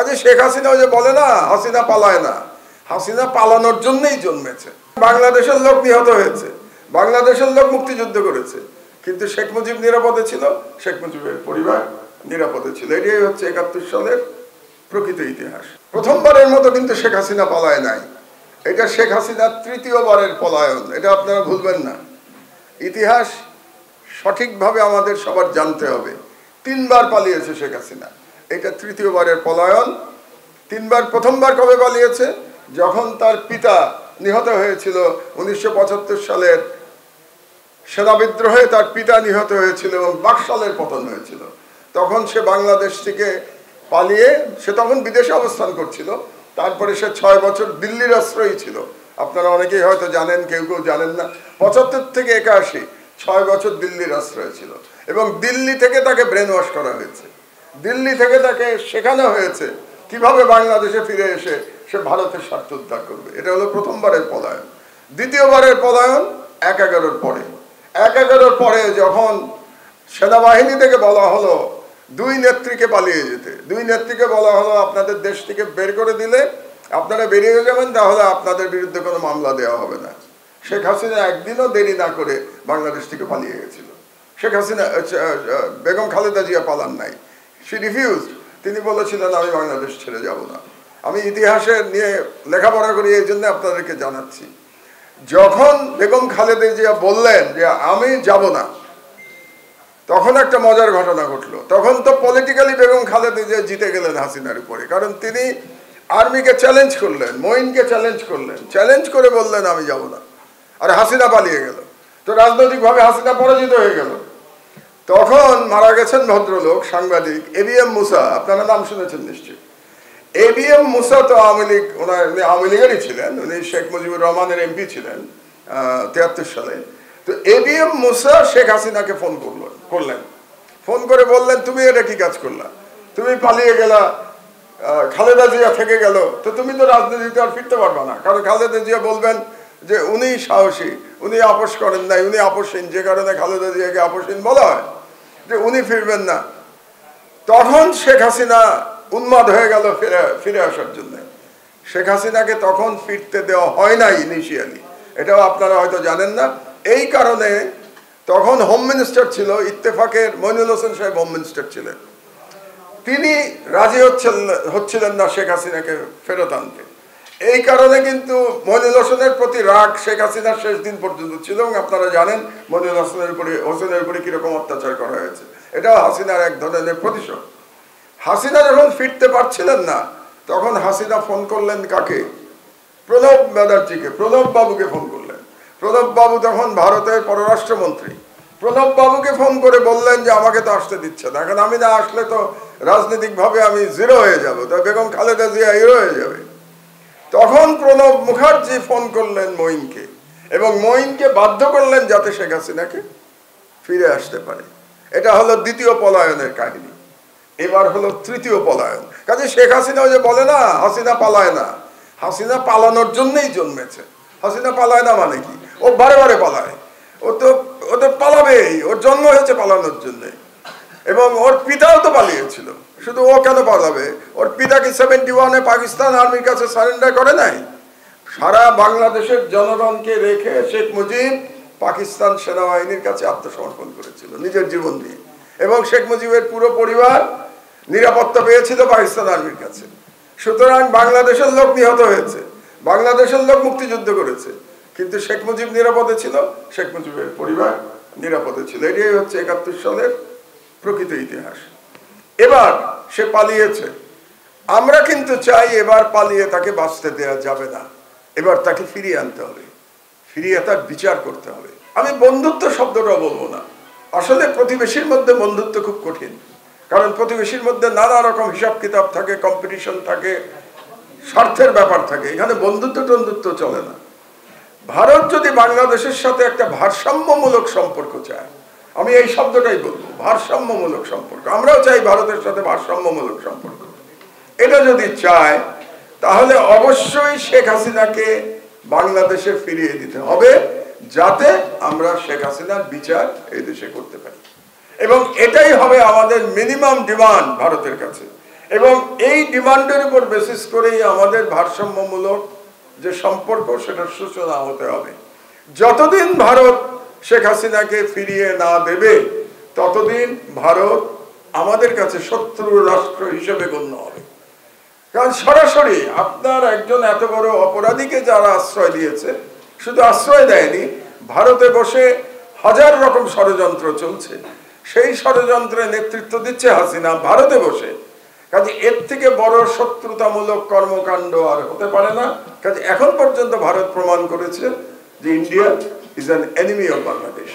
কাজে শেখ হাসিনা যে বলে না হাসিনা পালায় না, হাসিনা পালানোর জন্যই জন্মেছে। বাংলাদেশের লোক নিহত হয়েছে, বাংলাদেশের লোক মুক্তিযুদ্ধ করেছে, কিন্তু শেখ মুজিব নিরাপদে ছিল, শেখ মুজিবের পরিবার নিরাপদে ছিল। এটাই হচ্ছে ৭১ সালের প্রকৃত ইতিহাস। প্রথমবারের মতো কিন্তু শেখ হাসিনা পালায় নাই, এটা শেখ হাসিনার তৃতীয়বারের পলায়ন, এটা আপনারা ভুলবেন না। ইতিহাস সঠিকভাবে আমাদের সবার জানতে হবে। ৩ বার পালিয়েছে শেখ হাসিনা, এটা তৃতীয়বারের পলায়ন। ৩ বার, প্রথমবার কবে পালিয়েছে? যখন তার পিতা নিহত হয়েছিল ১৯৭৫ সালের সেনা বিদ্রোহে, তার পিতা নিহত হয়েছিল এবং বাকশালের পতন হয়েছিল। তখন সে বাংলাদেশ থেকে পালিয়ে, সে তখন বিদেশে অবস্থান করছিল। তারপরে সে ৬ বছর দিল্লির আশ্রয়ী ছিল। আপনারা অনেকেই হয়তো জানেন, কেউ কেউ জানেন না। ৭৫ থেকে ৮১ ৬ বছর দিল্লির আশ্রয় ছিল এবং দিল্লি থেকে তাকে ব্রেন ওয়াশ করা হয়েছে। দিল্লি থেকে তাকে শেখানো হয়েছে কিভাবে বাংলাদেশে ফিরে এসে সে ভারতের স্বার্থ উদ্ধার করবে। এটা হলো প্রথমবারের পলায়ন। দ্বিতীয়বারের পলায়ন ১/১১-র পরে। ১/১১-র পরে যখন সেনাবাহিনী থেকে বলা হলো ২ নেত্রীকে পালিয়ে যেতে, ২ নেত্রীকে বলা হলো আপনাদের দেশ থেকে বের করে দিলে আপনারা বেরিয়ে যাবেন, তাহলে আপনাদের বিরুদ্ধে কোনো মামলা দেওয়া হবে না। শেখ হাসিনা একদিনও দেরি না করে বাংলাদেশ থেকে পালিয়ে গেছিল। শেখ হাসিনা, বেগম খালেদা জিয়া পালান নাই, শি রিফিউজড। তিনি বলেছিলেন আমি বাংলাদেশ ছেড়ে যাব না। আমি ইতিহাসে নিয়ে লেখাপড়া করি, এই জন্য আপনাদেরকে জানাচ্ছি। যখন বেগম খালেদা জিয়া বললেন যে আমি যাব না, তখন একটা মজার ঘটনা ঘটলো। তখন তো পলিটিক্যালি বেগম খালেদা জিয়া জিতে গেলেন হাসিনার উপরে, কারণ তিনি আর্মিকে চ্যালেঞ্জ করলেন, মঈনকে চ্যালেঞ্জ করলেন, চ্যালেঞ্জ করে বললেন আমি যাব না, আর হাসিনা পালিয়ে গেল। তো রাজনৈতিকভাবে হাসিনা পরাজিত হয়ে গেল। তখন মারা গেছেন ভদ্রলোক, সাংবাদিক ABM মুসা, আপনারা নাম শুনেছেন নিশ্চয়ই। ABM মুসা তো আওয়ামী লীগ, উনি আওয়ামী লীগেরই ছিলেন, উনি শেখ মুজিবুর রহমানের MP ছিলেন ৭৩ সালে। তো ABM মুসা শেখ হাসিনাকে ফোন করলেন, ফোন করে বললেন তুমি এটা কি কাজ করলা, তুমি পালিয়ে গেলা, খালেদা জিয়া থেকে গেল, তো তুমি তো রাজনীতিতে আর ফিরতে পারবা না। কারণ খালেদা জিয়া বলবেন যে উনি সাহসী, উনি আপোষ করেন নাই, উনি আপোষহীন, যে কারণে খালেদা জিয়াকে আপোষহীন বলা হয়, যে উনি ফিরবেন না। তখন শেখ হাসিনা উন্মাদ হয়ে গেল ফিরে আসার জন্য। শেখ হাসিনাকে তখন ফিরতে দেওয়া হয় নাই ইনিশিয়ালি, এটাও আপনারা হয়তো জানেন না। এই কারণে তখন হোম মিনিস্টার ছিল ইত্তেফাকের মইনুল হোসেন সাহেব, হোম মিনিস্টার ছিলেন। তিনি রাজি হচ্ছিলেন না শেখ হাসিনাকে ফেরত আনতে। এই কারণে কিন্তু মইনুল হোসেনের প্রতি রাগ শেখ হাসিনার শেষ দিন পর্যন্ত ছিল, এবং আপনারা জানেন মইনুল হোসেনের উপরে কিরকম অত্যাচার করা হয়েছে। এটাও হাসিনার এক ধরনের প্রতিশোধ। হাসিনা যখন ফিরতে পারছিলেন না, তখন হাসিনা ফোন করলেন কাকে? প্রণব ব্যানার্জিকে, প্রণব বাবুকে ফোন করলেন। প্রণব বাবু তখন ভারতের পররাষ্ট্রমন্ত্রী। প্রণব বাবুকে ফোন করে বললেন যে আমাকে তো আসতে দিচ্ছে না, এখন আমি না আসলে তো রাজনৈতিকভাবে আমি জিরো হয়ে যাব, তো বেগম খালেদা জিয়া হিরো হয়ে যাবে। তখন প্রণব মুখার্জি ফোন করলেন মঈনকে, এবং মঈনকে বাধ্য করলেন যাতে শেখ হাসিনাকে ফিরে আসতে পারে। এটা হলো দ্বিতীয় পলায়নের কাহিনী। এবার হলো তৃতীয় পলায়ন। কাজে শেখ হাসিনা যে বলে না হাসিনা পালায় না, হাসিনা পালানোর জন্যই জন্মেছে। হাসিনা পালায় না মানে কি? ও বারে বারে পালায়, ও তো পালাবেই, ওর জন্ম হয়েছে পালানোর জন্য। এবং ওর পিতাও তো পালিয়েছিল, শুধু ও কেন পালাবে? ওর পিতা কি 71-এ পাকিস্তান আর্মির কাছে সারেন্ডার করে নাই? সারা বাংলাদেশের জনগণকে রেখে শেখ মুজিব পাকিস্তান সেনাবাহিনীর কাছে আত্মসমর্পণ করেছিল নিজের জীবন দিয়ে, এবং শেখ মুজিবের পুরো পরিবার নিরাপত্তা পেয়েছিল পাকিস্তান আর্মির কাছে। সুতরাং বাংলাদেশের লোক নিহত হয়েছে, বাংলাদেশের লোক মুক্তিযুদ্ধ করেছে, কিন্তু শেখ মুজিব নিরাপদে ছিল, শেখ মুজিবের পরিবার নিরাপদে ছিল। এটাই হচ্ছে ৭১ সালের প্রকৃত ইতিহাস। এবার সে পালিয়েছে, আমরা কিন্তু চাই এবার পালিয়ে তাকে বাঁচতে দেওয়া যাবে না, এবার তাকে ফিরিয়ে আনতে হবে, ফিরিয়ে তার বিচার করতে হবে। আমি বন্ধুত্ব শব্দটা বলবো না, আসলে প্রতিবেশীর মধ্যে বন্ধুত্ব খুব কঠিন, কারণ প্রতিবেশীর মধ্যে নানা রকম হিসাব কিতাব থাকে, কম্পিটিশন থাকে, স্বার্থের ব্যাপার থাকে। এখানে বন্ধুত্ব টন্ধুত্ব চলে না। ভারত যদি বাংলাদেশের সাথে একটা ভারসাম্যমূলক সম্পর্ক চায়, আমি এই শব্দটাই বলবো, ভারসাম্যমূলক সম্পর্ক। আমরাও চাই ভারতের সাথে ভারসাম্যমূলক সম্পর্ক। এটা যদি চায়, তাহলে অবশ্যই শেখ হাসিনাকে বাংলাদেশে ফিরিয়ে দিতে হবে, যাতে আমরা শেখ হাসিনার বিচার এই দেশে করতে পারি। এবং এটাই হবে আমাদের মিনিমাম ডিমান্ড ভারতের কাছে। এবং এই ডিমান্ডের উপর বেসিস করেই আমাদের ভারসাম্যমূলক যে সম্পর্ক সেটার সূচনা হতে হবে। যতদিন ভারত শেখ হাসিনাকে ফিরিয়ে না দেবে ততদিন ভারত আমাদের কাছে শত্রু রাষ্ট্র হিসেবে গণ্য হবে। কারণ সরাসরি আপনার একজন এত বড় অপরাধীকে যারা আশ্রয় দিয়েছে, শুধু আশ্রয় দেয়নি, ভারতে বসে হাজার রকম ষড়যন্ত্র চলছে, সেই ষড়যন্ত্রে নেতৃত্ব দিচ্ছে হাসিনা ভারতে বসে। কাজে এর থেকে বড় শত্রুতামূলক কর্মকাণ্ড আর হতে পারে না। কাজে এখন পর্যন্ত ভারত প্রমাণ করেছে যে India is an enemy of Bangladesh.